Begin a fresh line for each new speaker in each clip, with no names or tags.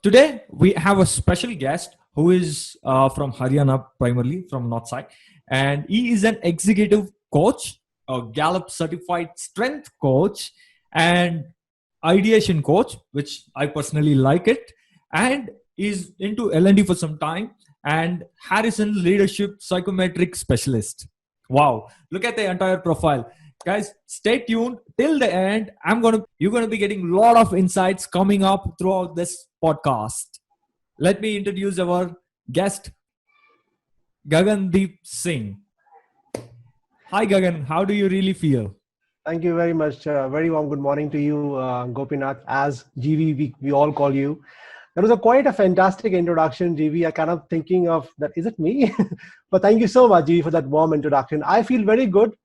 Today we have a special guest who is from Haryana, primarily from North Side, and he is an executive coach, a Gallup-Certified Strength Coach, and Ideation Coach, which I personally like it, and is into L&D for some time, and HarrisonLeadership Psychometric Specialist. Wow! Look at the entire profile. Guys, stay tuned till the end. You're gonna be getting a lot of insights coming up throughout this podcast. Let me introduce our guest, Gagan Deep Singh. Hi Gagan, how do you really feel?
Thank you very much. Very warm good morning to you, Gopinath, as GV we all call you. That was quite a fantastic introduction, GV. I kind of thinking of that, is it me? But thank you so much, GV, for that warm introduction. I feel very good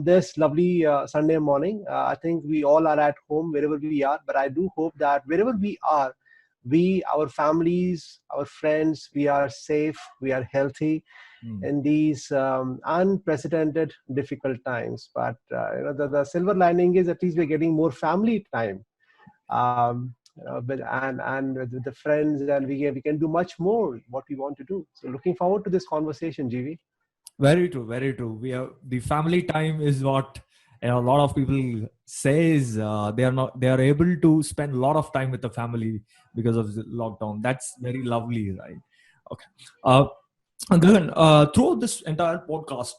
this lovely Sunday morning. I think we all are at home wherever we are, but I do hope that wherever we are, our families, our friends, we are safe, we are healthy in these unprecedented difficult times. But the silver lining is at least we're getting more family time. And with the friends, and we can do much more what we want to do. So looking forward to this conversation, GV.
Very true, very true. We have the family time is what a lot of people says they are able to spend a lot of time with the family because of the lockdown. That's very lovely, right? Okay. Gagan, throughout this entire podcast,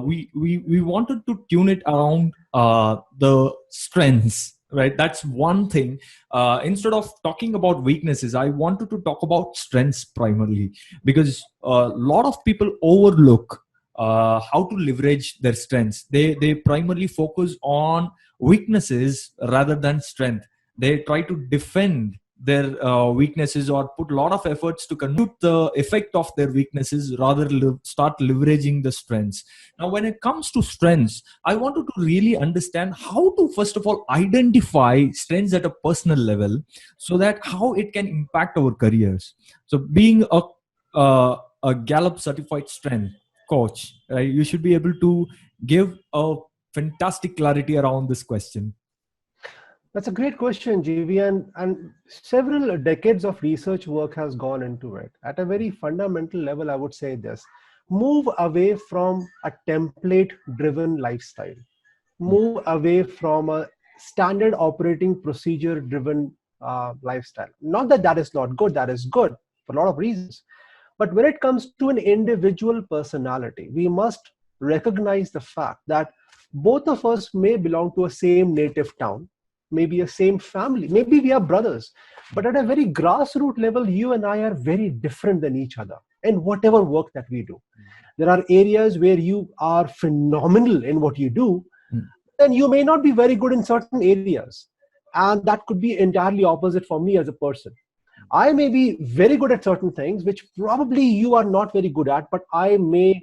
we wanted to tune it around the strengths, right? That's one thing. Instead of talking about weaknesses, I wanted to talk about strengths primarily, because a lot of people overlook how to leverage their strengths. They primarily focus on weaknesses rather than strength. They try to defend their weaknesses or put a lot of efforts to contribute the effect of their weaknesses rather start leveraging the strengths. Now, when it comes to strengths, I wanted to really understand how to, first of all, identify strengths at a personal level so that how it can impact our careers. So being a Gallup certified strength coach, right, you should be able to give a fantastic clarity around this question.
That's a great question, GV, and several decades of research work has gone into it. At a very fundamental level, I would say this: move away from a template-driven lifestyle. Move away from a standard operating procedure-driven lifestyle. Not that that is not good, that is good for a lot of reasons. But when it comes to an individual personality, we must recognize the fact that both of us may belong to a same native town, maybe a same family, maybe we are brothers, but at a very grassroots level, you and I are very different than each other in whatever work that we do. There are areas where you are phenomenal in what you do, then you may not be very good in certain areas, and that could be entirely opposite for me as a person. I may be very good at certain things which probably you are not very good at, but I may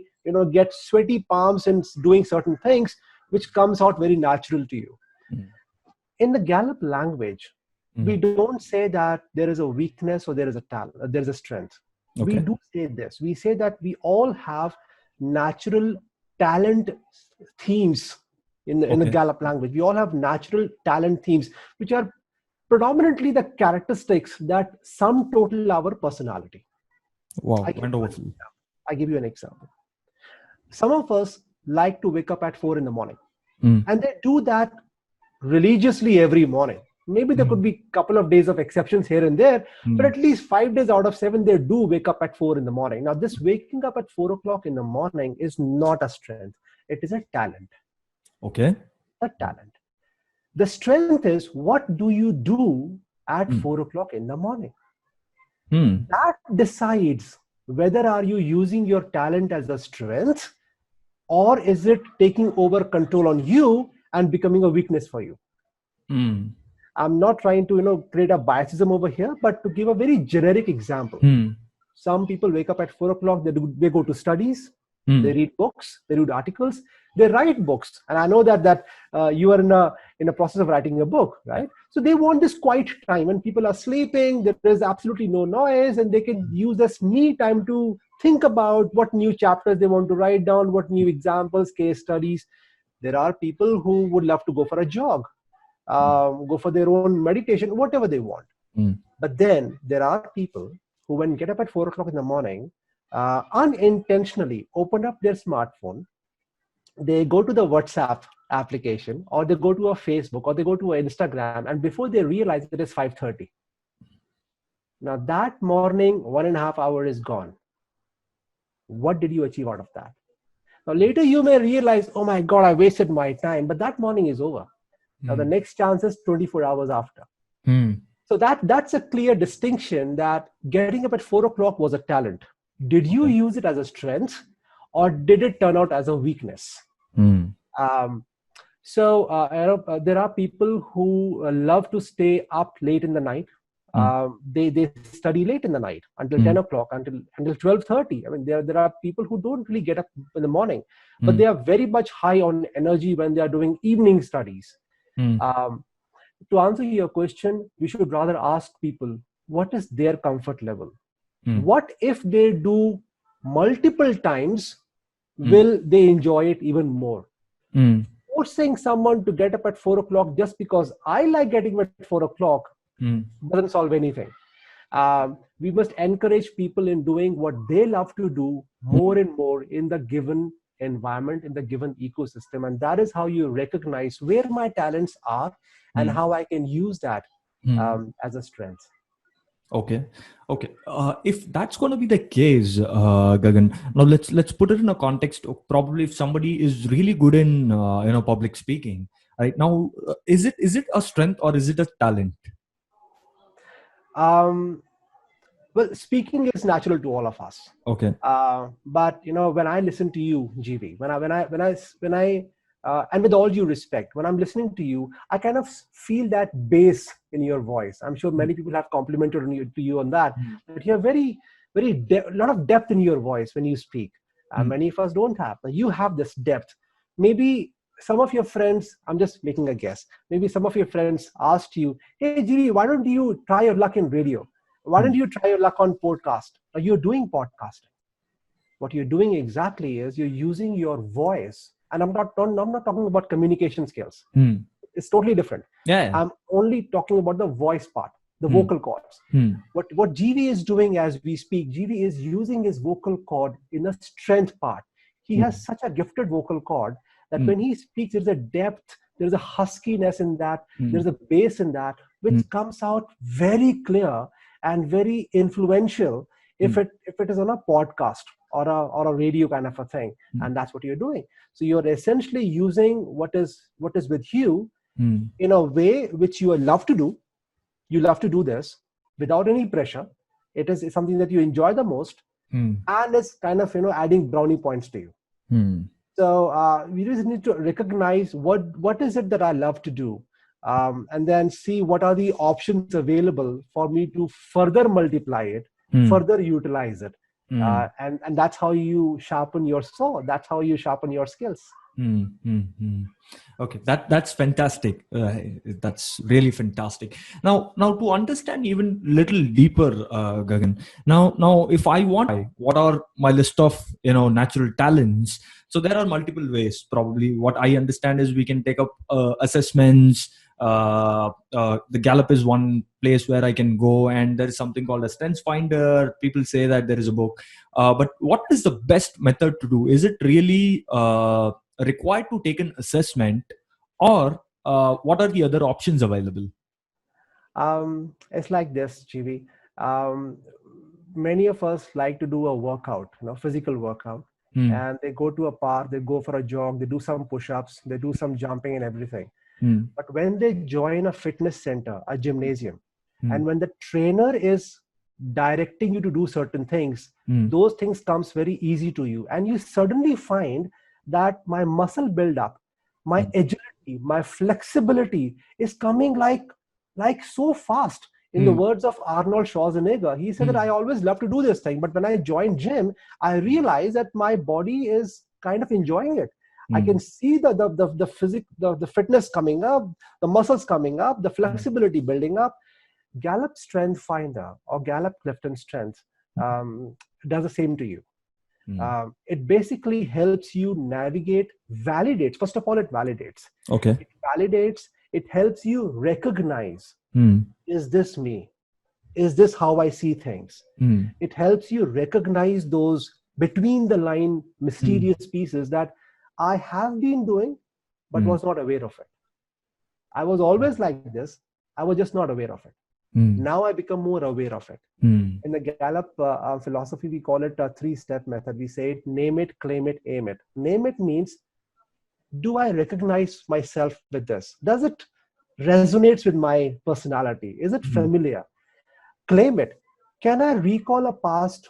get sweaty palms in doing certain things which comes out very natural to you. In the Gallup language, we don't say that there is a weakness or there is a talent, there is a strength. Okay. We do say this. We say that we all have natural talent themes in the Gallup language. We all have natural talent themes, which are predominantly the characteristics that sum total our personality.
Wow, wonderful.
I give you an example. Some of us like to wake up at 4 in the morning, and they do that religiously every morning. Maybe there could be a couple of days of exceptions here and there, but at least 5 days out of 7, they do wake up at 4 in the morning. Now, this waking up at 4 o'clock in the morning is not a strength. It is a talent.
Okay.
A talent. The strength is, what do you do at 4 o'clock in the morning? That decides whether are you using your talent as a strength, or is it taking over control on you and becoming a weakness for you. I'm not trying to create a biasism over here, but to give a very generic example. Some people wake up at 4 o'clock, they go to studies, they read books, they read articles, they write books. And I know that you are in a process of writing a book, right? So they want this quiet time when people are sleeping, there is absolutely no noise, and they can use this me time to think about what new chapters they want to write down, what new examples, case studies. There are people who would love to go for a jog, go for their own meditation, whatever they want. But then there are people who, when get up at 4 o'clock in the morning, unintentionally open up their smartphone, they go to the WhatsApp application, or they go to a Facebook, or they go to an Instagram, and before they realize it is 5:30. Now that morning, 1.5 hours is gone. What did you achieve out of that? Now later you may realize, oh my God, I wasted my time, but that morning is over. Now the next chance is 24 hours after. So that's a clear distinction, that getting up at 4 o'clock was a talent. Did you use it as a strength, or did it turn out as a weakness? There are people who love to stay up late in the night. They study late in the night until 10 o'clock, until 12:30. I mean, there are people who don't really get up in the morning, but they are very much high on energy when they are doing evening studies. To answer your question, we should rather ask people, what is their comfort level? What if they do multiple times, will they enjoy it even more? Forcing someone to get up at 4 o'clock just because I like getting up at 4 o'clock doesn't solve anything. We must encourage people in doing what they love to do more and more in the given environment, in the given ecosystem. And that is how you recognize where my talents are and how I can use that as a strength.
Okay. If that's going to be the case, Gagan, now let's put it in a context of probably if somebody is really good in public speaking, right? Now, is it a strength or is it a talent?
Well, speaking is natural to all of us.
Okay.
But when I listen to you, GV, and with all due respect, when I'm listening to you, I kind of feel that bass in your voice. I'm sure many people have complimented to you on that. But you have very, very lot of depth in your voice when you speak. Many of us don't have. But you have this depth. Maybe some of your friends, I'm just making a guess, maybe some of your friends asked you, hey, GV, why don't you try your luck in radio? Why don't you try your luck on podcast? Are you doing podcasting? What you're doing exactly is you're using your voice. And I'm not talking about communication skills. It's totally different.
Yeah.
I'm only talking about the voice part, the vocal cords. What GV is doing as we speak, GV is using his vocal cord in the strength part. He has such a gifted vocal cord that when he speaks, there's a depth, there's a huskiness in that, there's a bass in that, which comes out very clear and very influential if it is on a podcast or a radio kind of a thing. And that's what you're doing. So you're essentially using what is with you in a way which you love to do. You love to do this without any pressure. It is something that you enjoy the most, and it's kind of adding brownie points to you. So we just need to recognize what is it that I love to do. And then see what are the options available for me to further multiply it, further utilize it. And that's how you sharpen your sword. That's how you sharpen your skills.
Okay, that's fantastic. That's really fantastic. Now to understand even little deeper, Gagan. Now, if I want, what are my list of natural talents? So there are multiple ways. Probably what I understand is we can take up assessments. The Gallup is one place where I can go, and there is something called a Strengthsfinder. People say that there is a book, but what is the best method to do? Is it really required to take an assessment, or what are the other options available?
It's like this, GV. Many of us like to do a workout, physical workout, and they go to a park, they go for a jog, they do some push-ups, they do some jumping and everything. But when they join a fitness center, a gymnasium, and when the trainer is directing you to do certain things, those things comes very easy to you. And you suddenly find that my muscle build-up, my agility, my flexibility is coming like so fast. In the words of Arnold Schwarzenegger, he said that I always love to do this thing, but when I joined gym, I realized that my body is kind of enjoying it. I can see the fitness coming up, the muscles coming up, the flexibility building up. Gallup Strengthsfinder or Gallup Clifton Strength does the same to you. It basically helps you navigate, validates. First of all, it validates.
Okay.
It validates. It helps you recognize, is this me? Is this how I see things?
Mm.
It helps you recognize those between the line mysterious pieces that I have been doing, but
Mm.
was not aware of it. I was always like this. I was just not aware of it.
Mm.
Now I become more aware of it.
Mm.
In the Gallup philosophy, we call it a 3-step method. We say it, name it, claim it, aim it. Name it means, do I recognize myself with this? Does it resonates with my personality? Is it
Mm.
familiar? Claim it. Can I recall a past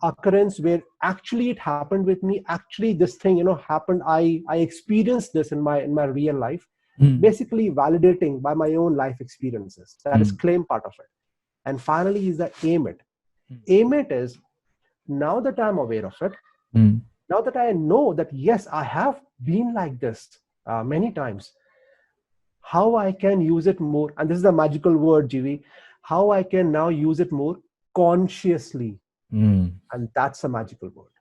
occurrence where actually it happened with me? Actually, this thing, happened. I experienced this in my real life.
Mm.
Basically, validating by my own life experiences. That is
Mm.
claim part of it. And finally, is the aim it.
Mm.
Aim it is, now that I'm aware of it,
Mm.
now that I know that yes, I have been like this many times, how I can use it more, and this is a magical word, GV, how I can now use it more consciously.
Mm.
And that's a magical word.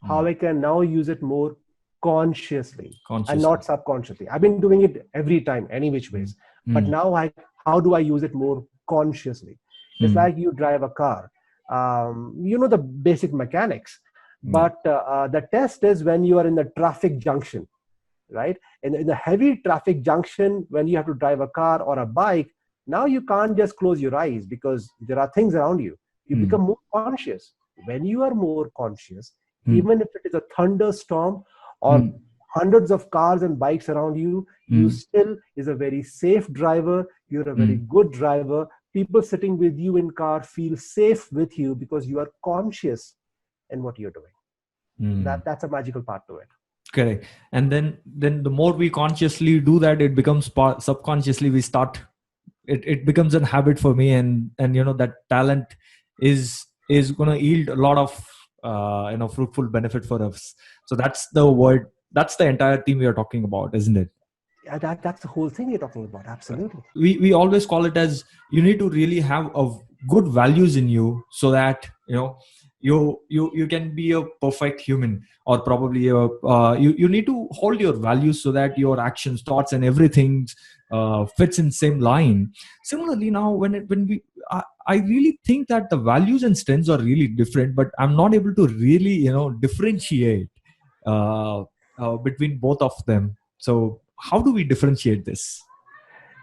How
Mm.
I can now use it more consciously and
Consciously.
not subconsciously. I've been doing it every time, any which
Mm.
ways. But
Mm.
now how do I use it more consciously? It's
Mm.
like you drive a car. You know the basic mechanics.
Yeah.
But the test is when you are in the traffic junction, right? In the heavy traffic junction, when you have to drive a car or a bike, now you can't just close your eyes because there are things around you. You
Mm.
become more conscious. When you are more conscious,
Mm.
even if it is a thunderstorm or
Mm.
hundreds of cars and bikes around you, you
Mm.
still is a very safe driver. You're a very
Mm.
good driver. People sitting with you in car feel safe with you because you are conscious in what you're doing.
Mm.
That's a magical part to it.
Correct. And then the more we consciously do that, it becomes subconsciously we start. It becomes a habit for me, and that talent is going to yield a lot of fruitful benefit for us. So that's the word. That's the entire theme we are talking about, isn't it?
Yeah, that's the whole thing you're talking about. Absolutely.
We always call it as you need to really have a good values in you, so that you can be a perfect human, or probably you need to hold your values so that your actions, thoughts, and everything fits in same line. Similarly, now when we I really think that the values and strengths are really different, but I'm not able to really differentiate between both of them. So how do we differentiate this?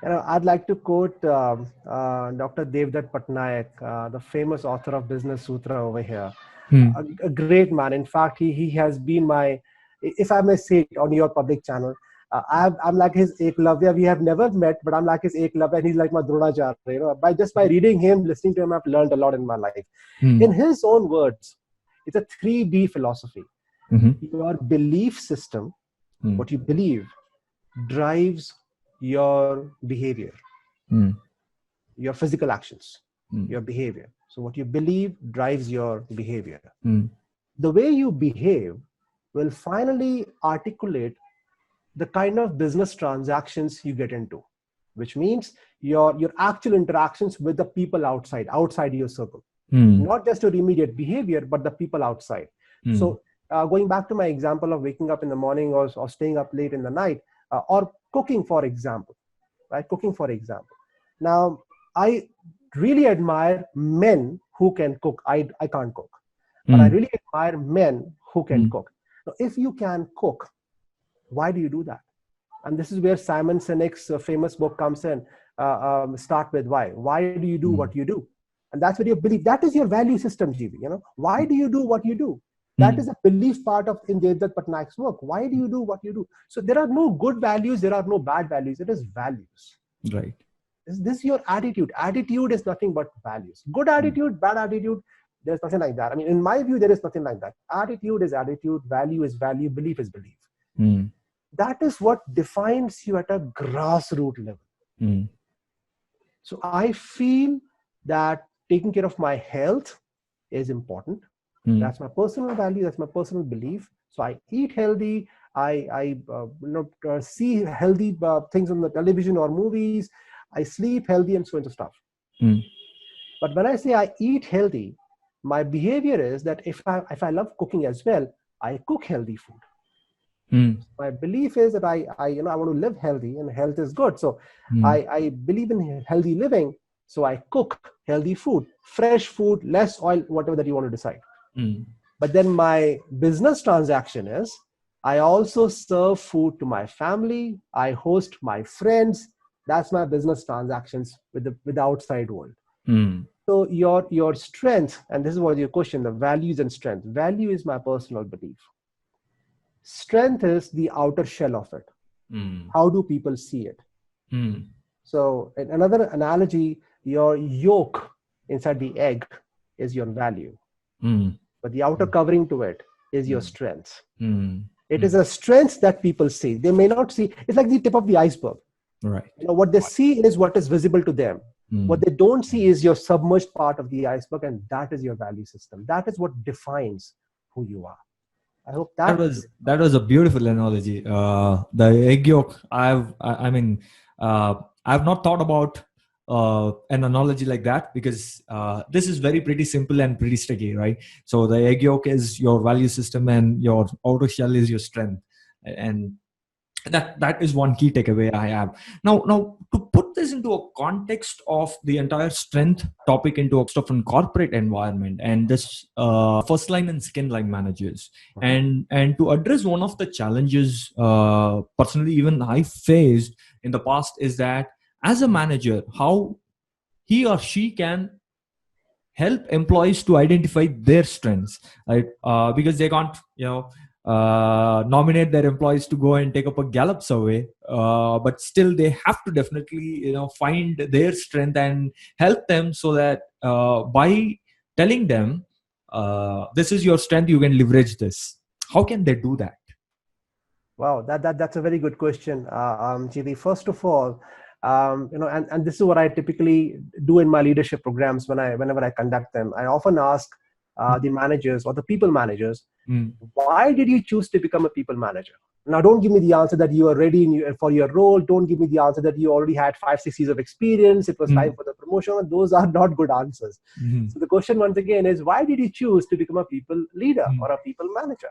I'd like to quote Dr. Devdutt Patnaik, the famous author of Business Sutra over here.
Hmm.
A great man. In fact, he has been my, if I may say it on your public channel, I'm like his Eklavya. We have never met, but I'm like his Eklavya, and he's like my Dronacharya. By reading him, listening to him, I've learned a lot in my life.
Hmm.
In his own words, it's a 3D philosophy.
Mhm.
Your belief system,
Mm.
what you believe, drives your behavior,
Mm.
your physical actions,
Mm.
your behavior. So what you believe drives your behavior.
Mm.
The way you behave will finally articulate the kind of business transactions you get into, which means your actual interactions with the people outside your circle,
Mm.
not just your immediate behavior, but the people outside.
Mm.
So going back to my example of waking up in the morning or staying up late in the night, or cooking, for example, right? Cooking, for example. Now, I really admire men who can cook. I can't cook, but I
Mm.
really admire men who can
Mm.
cook. Now, if you can cook, why do you do that? And this is where Simon Sinek's famous book comes in. Start with why. Why do you do what
Mm.
you do? And that's where you believe. That is your value system, GV. Why do you do what you do? That
Mm.
is a belief part of in Devdutt Patnaik's work. Why do you do what you do? So there are no good values. There are no bad values. It is values.
Right.
This is your attitude. Attitude is nothing but values. Good
Mm.
attitude, bad attitude. There's nothing like that. I mean, in my view, there is nothing like that. Attitude is attitude. Value is value. Belief is belief.
Mm.
That is what defines you at a grassroots level.
Mm.
So I feel that taking care of my health is important.
Mm.
That's my personal value. That's my personal belief. So I eat healthy. I see healthy things on the television or movies. I sleep healthy and so on stuff.
Mm.
But when I say I eat healthy, my behavior is that if I love cooking as well, I cook healthy food.
Mm.
My belief is that I want to live healthy, and health is good. So
Mm.
I believe in healthy living. So I cook healthy food, fresh food, less oil, whatever that you want to decide. But then my business transaction is I also serve food to my family. I host my friends. That's my business transactions with the outside world. So your strength, and this is what your question, the values and strength. Value is my personal belief. Strength is the outer shell of it. How do people see it? So another analogy, your yolk inside the egg is your value. But the outer covering to it is your strength. It is a strength that people see. They may not see. It's like the tip of the iceberg.
Right.
What they see is what is visible to them. What they don't see is your submerged part of the iceberg, and that is your value system. That is what defines who you are. I hope
that was a beautiful analogy. The egg yolk. I've not thought about an analogy like that, because this is pretty simple and pretty sticky, right? So the egg yolk is your value system, and your outer shell is your strength, and that is one key takeaway I have. Now to put this into a context of the entire strength topic, into a stuff in corporate environment, and this first line and second line managers, and to address one of the challenges personally even I faced in the past, is that as a manager, how he or she can help employees to identify their strengths, right? Because they can't nominate their employees to go and take up a Gallup survey, but still they have to definitely find their strength and help them, so that by telling them this is your strength, you can leverage this. How can they do that?
Wow, that's a very good question, GV. First of all, and this is what I typically do in my leadership programs whenever I conduct them. I often ask the managers or the people managers, why did you choose to become a people manager? Now, don't give me the answer that you are ready for your role. Don't give me the answer that you already had 5-6 years of experience. It was time for the promotion. Those are not good answers. So the question once again is, why did you choose to become a people leader or a people manager?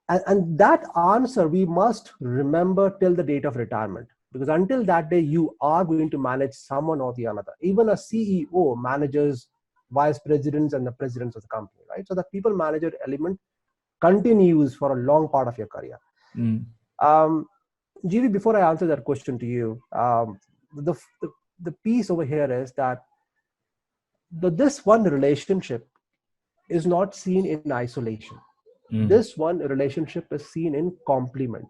And that answer we must remember till the date of retirement, because until that day, you are going to manage someone or the another. Even a CEO manages vice presidents and the presidents of the company, right? So the people manager element continues for a long part of your career. GV, before I answer that question to you, the piece over here is that this one relationship is not seen in isolation. This one relationship is seen in complement.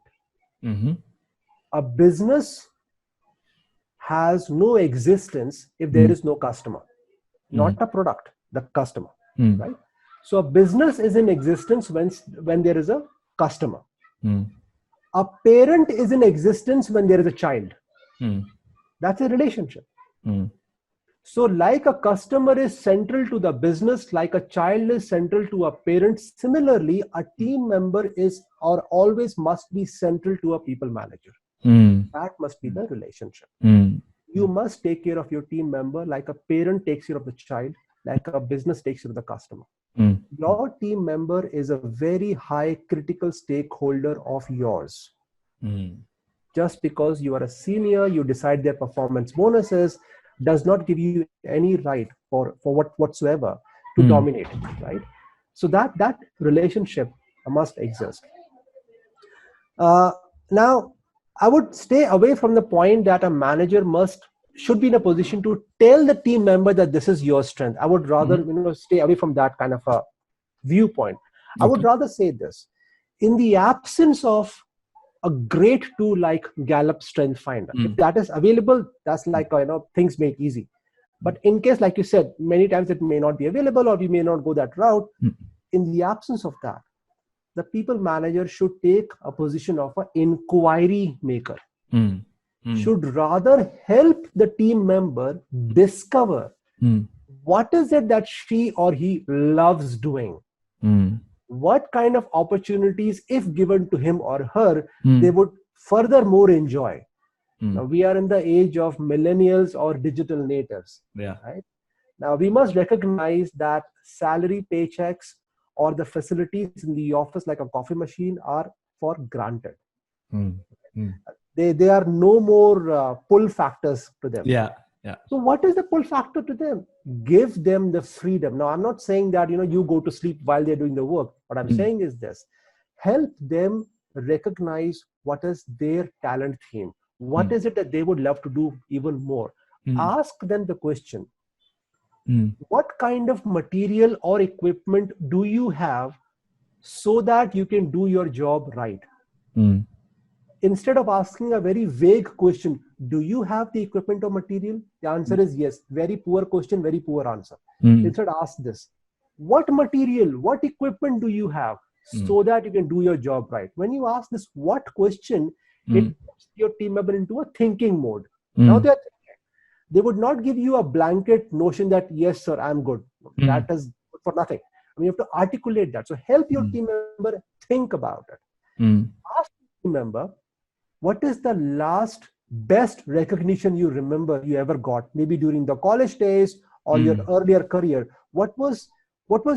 A business has no existence if there is no customer, not a product, the customer, right? So a business is in existence when there is a customer. A parent is in existence when there is a child. That's a relationship. So like a customer is central to the business, like a child is central to a parent, similarly, a team member is or always must be central to a people manager. That must be the relationship. You must take care of your team member like a parent takes care of the child, like a business takes care of the customer. Your team member is a very high critical stakeholder of yours. Just because you are a senior, you decide their performance bonuses, does not give you any right for whatsoever to dominate, right? So that relationship must exist. Now, I would stay away from the point that a manager should be in a position to tell the team member that this is your strength. I would rather stay away from that kind of a viewpoint. I would rather say this: in the absence of a great tool like Gallup Strengthsfinder, if that is available, that's like things made easy. But in case, like you said, many times it may not be available, or we may not go that route. In the absence of that, the people manager should take a position of an inquiry maker. Should rather help the team member discover what is it that she or he loves doing. What kind of opportunities, if given to him or her, they would furthermore enjoy. Now, we are in the age of millennials or digital natives. Right? Now, we must recognize that salary paychecks or the facilities in the office, like a coffee machine, are for granted. They are no more pull factors to them.
Yeah.
So what is the pull factor to them? Give them the freedom. Now, I'm not saying that, you go to sleep while they're doing the work. What I'm saying is this: help them recognize what is their talent theme. What is it that they would love to do even more? Ask them the question: what kind of material or equipment do you have so that you can do your job right? Instead of asking a very vague question, do you have the equipment or material? The answer is yes. Very poor question, very poor answer. Instead, ask this: what material, what equipment do you have so that you can do your job right? When you ask this what question, it puts your team member into a thinking mode. Now they would not give you a blanket notion that, yes, sir, I'm good. That is good for nothing. I mean, you have to articulate that. So help your team member think about it. Ask the team member, what is the last best recognition you remember you ever got? Maybe during the college days or your earlier career. What was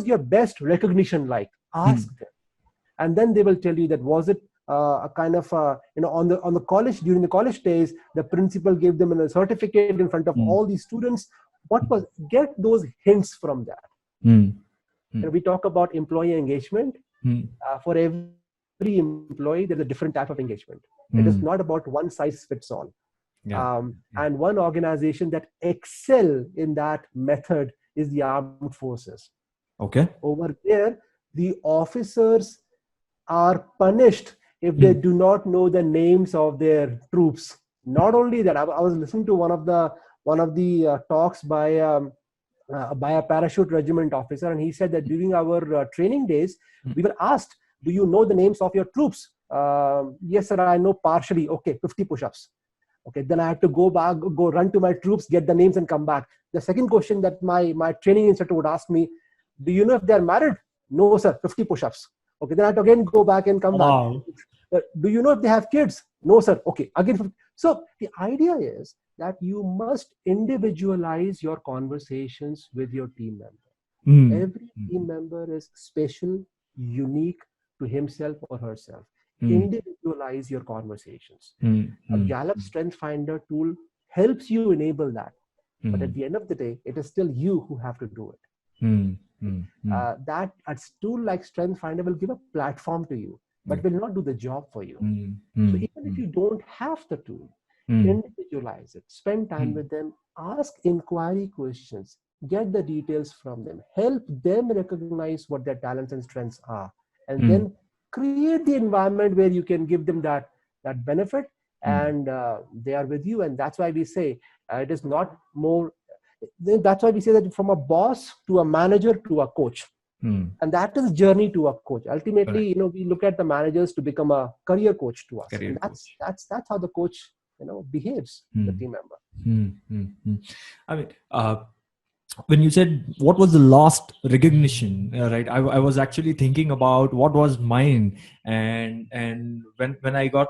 your best recognition like? Ask them, and then they will tell you that was it a kind of on the college, during the college days, the principal gave them a certificate in front of all these students. What was? Get those hints from that. We talk about employee engagement. For every employee, there's a different type of engagement. It is not about one size fits all. And one organization that excel in that method is the armed forces.
Okay.
Over there, the officers are punished if they do not know the names of their troops. Not only that, I was listening to one of the talks by a parachute regiment officer, and he said that during our training days, we were asked, do you know the names of your troops? Yes, sir, I know partially. Okay, 50 push-ups. Okay, then I had to go run to my troops, get the names and come back. The second question that my training instructor would ask me, do you know if they're married? No, sir, 50 push-ups. Okay, then I had to again go back and come back. Do you know if they have kids? No, sir. Okay, again 50. So the idea is that you must individualize your conversations with your team member. Every team member is special, unique to himself or herself. Individualize your conversations. A Gallup Strengthsfinder tool helps you enable that. But at the end of the day, it is still you who have to do it. That a tool like Strengthsfinder will give a platform to you, but will not do the job for you. So even if you don't have the tool, individualize it, spend time with them, ask inquiry questions, get the details from them, help them recognize what their talents and strengths are, and then create the environment where you can give them that benefit, and they are with you. And that's why we say it is not more. That's why we say that from a boss to a manager to a coach. And that is journey to a coach. Ultimately, we look at the managers to become a career coach to us. And that's how the coach, behaves, the team member.
I mean, when you said what was the last recognition, right? I was actually thinking about what was mine, and when I got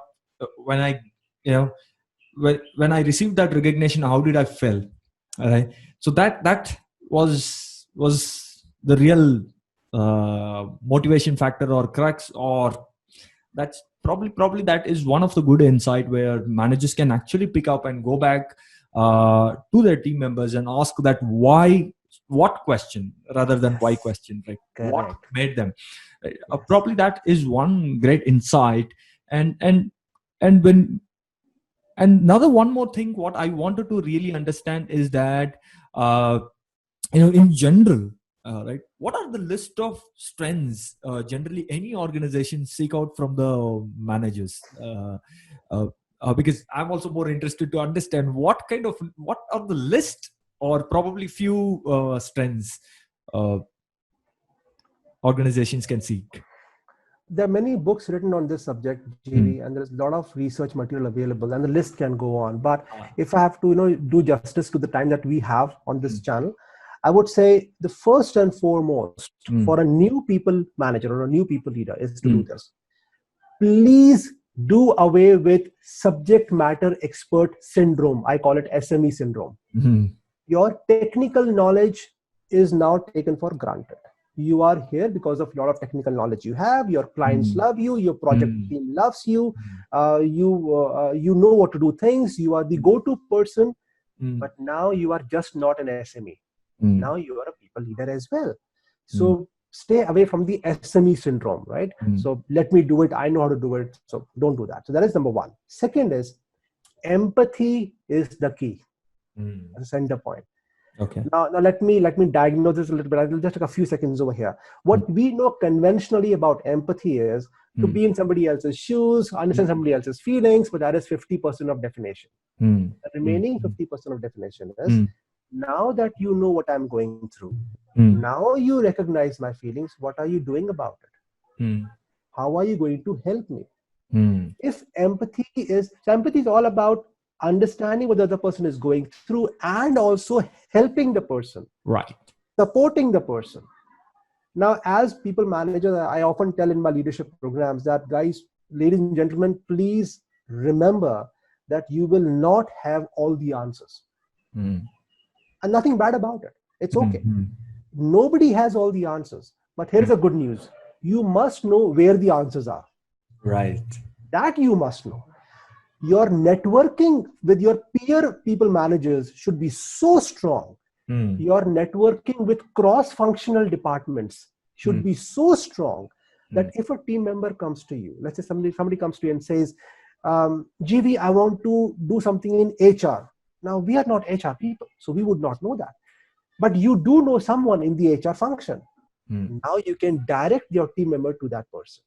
when I received that recognition, how did I feel? All right. So that was the real motivation factor or crux, or that's probably that is one of the good insight where managers can actually pick up and go back to their team members and ask that what question rather than why question, right?
Correct.
What made them right? Probably that is one great insight. And when another one more thing what I wanted to really understand is that in general, right, what are the list of strengths generally any organization seek out from the managers? Because I'm also more interested to understand what are the list or probably few strengths organizations can seek.
There are many books written on this subject, JV, and there's a lot of research material available, and the list can go on. But if I have to, do justice to the time that we have on this channel, I would say the first and foremost for a new people manager or a new people leader is to do this. Please do away with subject matter expert syndrome. I call it SME syndrome. Your technical knowledge is now taken for granted. You are here because of a lot of technical knowledge you have. Your clients love you. Your project team loves you. You know what to do things. You are the go-to person. but now you are just not an SME. Now you are a people leader as well. So stay away from the SME syndrome, right? So let me do it. I know how to do it. So don't do that. So that is number one. Second is empathy is the key. That's a center point.
Okay.
Now let me diagnose this a little bit. I'll just take a few seconds over here. What we know conventionally about empathy is to be in somebody else's shoes, understand somebody else's feelings, but that is 50% of definition. The remaining 50% of definition is now that you know what I'm going through, now you recognize my feelings, what are you doing about it? How are you going to help me? If empathy is all about understanding what the other person is going through and also helping the person,
right,
supporting the person. Now, as people managers, I often tell in my leadership programs that, guys, ladies and gentlemen, please remember that you will not have all the answers. And nothing bad about it. It's okay. Nobody has all the answers. But here's the good news. You must know where the answers are.
Right.
That you must know. Your networking with your peer people managers should be so strong. Your networking with cross-functional departments should be so strong that if a team member comes to you, let's say somebody comes to you and says, GV, I want to do something in HR. Now, we are not HR people, so we would not know that. But you do know someone in the HR function. Now you can direct your team member to that person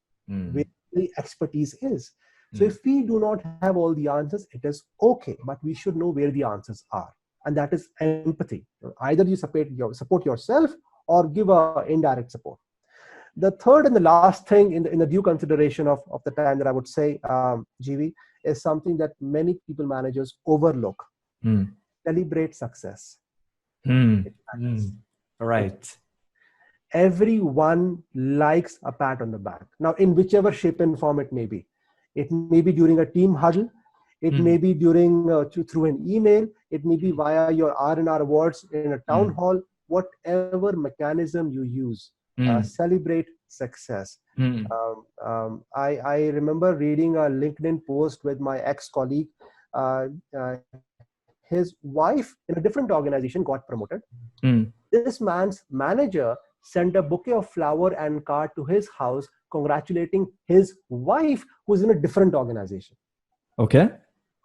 where the expertise is. So if we do not have all the answers, it is okay, but we should know where the answers are. And that is empathy. Either you support yourself or give a indirect support. The third and the last thing in the due consideration of the time that I would say, GV, is something that many people managers overlook. Celebrate success.
Right.
Everyone likes a pat on the back. Now, in whichever shape and form it may be. It may be during a team huddle. It may be during through an email. It may be via your R&R awards in a town hall. Whatever mechanism you use, celebrate success. I remember reading a LinkedIn post with my ex-colleague. His wife in a different organization got promoted. This man's manager sent a bouquet of flower and card to his house congratulating his wife who's in a different organization.
Okay.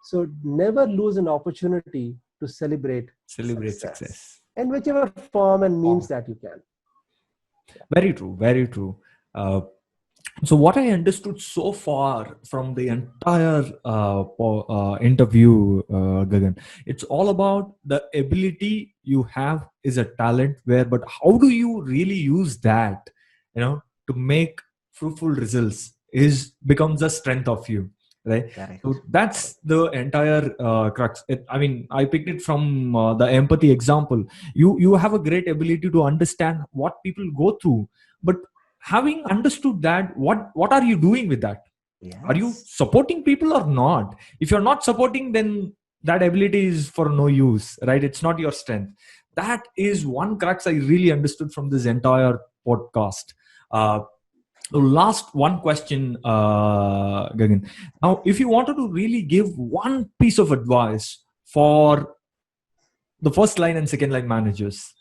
So never lose an opportunity to celebrate success in whichever form and means that you can.
Very true. Very true. So what I understood so far from the entire interview, Gagan, it's all about the ability you have is a talent but how do you really use that, to make fruitful results becomes a strength of you, right?
Correct.
So that's the entire crux. I picked it from the empathy example. You have a great ability to understand what people go through, but having understood that, what are you doing with that?
Yes.
Are you supporting people or not? If you're not supporting, then that ability is for no use, right? It's not your strength. That is one crux I really understood from this entire podcast. Last one question, Gagan. Now, if you wanted to really give one piece of advice for the first line and second line managers,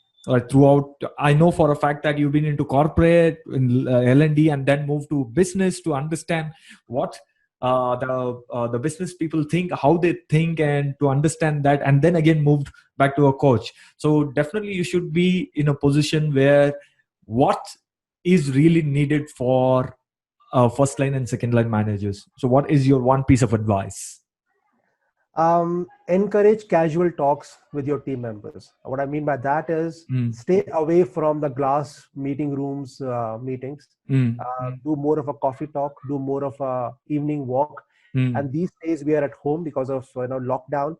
throughout, I know for a fact that you've been into corporate, in L&D, and then moved to business to understand what the business people think, how they think, and to understand that, and then again moved back to a coach. So definitely you should be in a position where what is really needed for first line and second line managers. So what is your one piece of advice?
Encourage casual talks with your team members. What I mean by that is stay away from the glass meeting rooms meetings. Do more of a coffee talk, do more of a evening walk. And these days we are at home because of lockdown.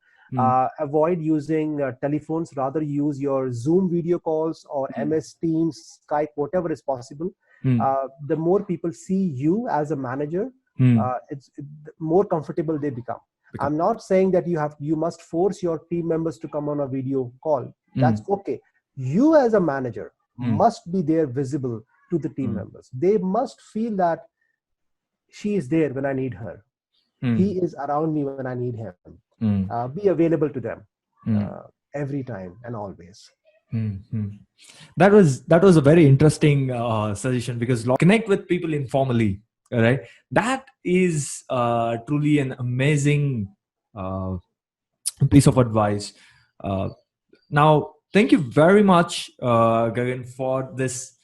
Avoid using telephones, rather use your Zoom video calls or MS Teams, Skype, whatever is possible. The more people see you as a manager, it's more comfortable they become. I'm not saying that you must force your team members to come on a video call. That's okay. You as a manager must be there, visible to the team members. They must feel that she is there when I need her. He is around me when I need him. Be available to them. every time and always.
Mm-hmm. That was a very interesting suggestion, because connect with people informally, right? That is truly an amazing uh, piece of advice. Uh, Now, thank you very much, Gagan, for this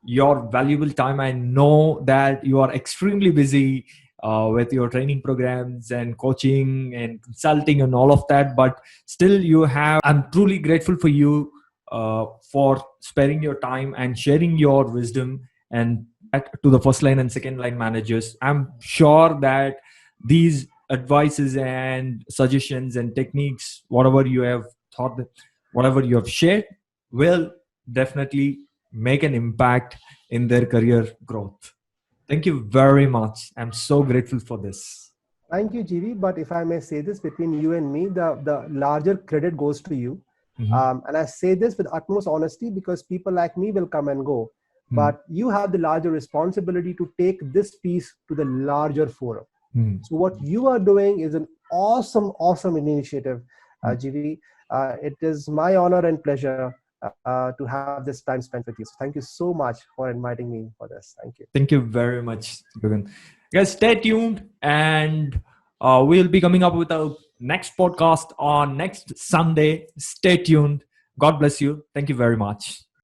your valuable time. I know that you are extremely busy with your training programs and coaching and consulting and all of that, but still you have. I'm truly grateful for you for sparing your time and sharing your wisdom and back to the first line and second line managers. I'm sure that these advices and suggestions and techniques, whatever you have thought, whatever you have shared, will definitely make an impact in their career growth. Thank you very much. I'm so grateful for this.
Thank you, GV. But if I may say this, between you and me, the larger credit goes to you.
Mhm.
And I say this with utmost honesty because people like me will come and go.
Mm.
But you have the larger responsibility to take this piece to the larger forum.
Mm.
So what you are doing is an awesome, awesome initiative,
Mm.
GV. It is my honor and pleasure to have this time spent with you. So thank you so much for inviting me for this. Thank you.
Thank you very much, Gagan. Guys, stay tuned, and we'll be coming up with a next podcast on next Sunday. Stay tuned. God bless you. Thank you very much.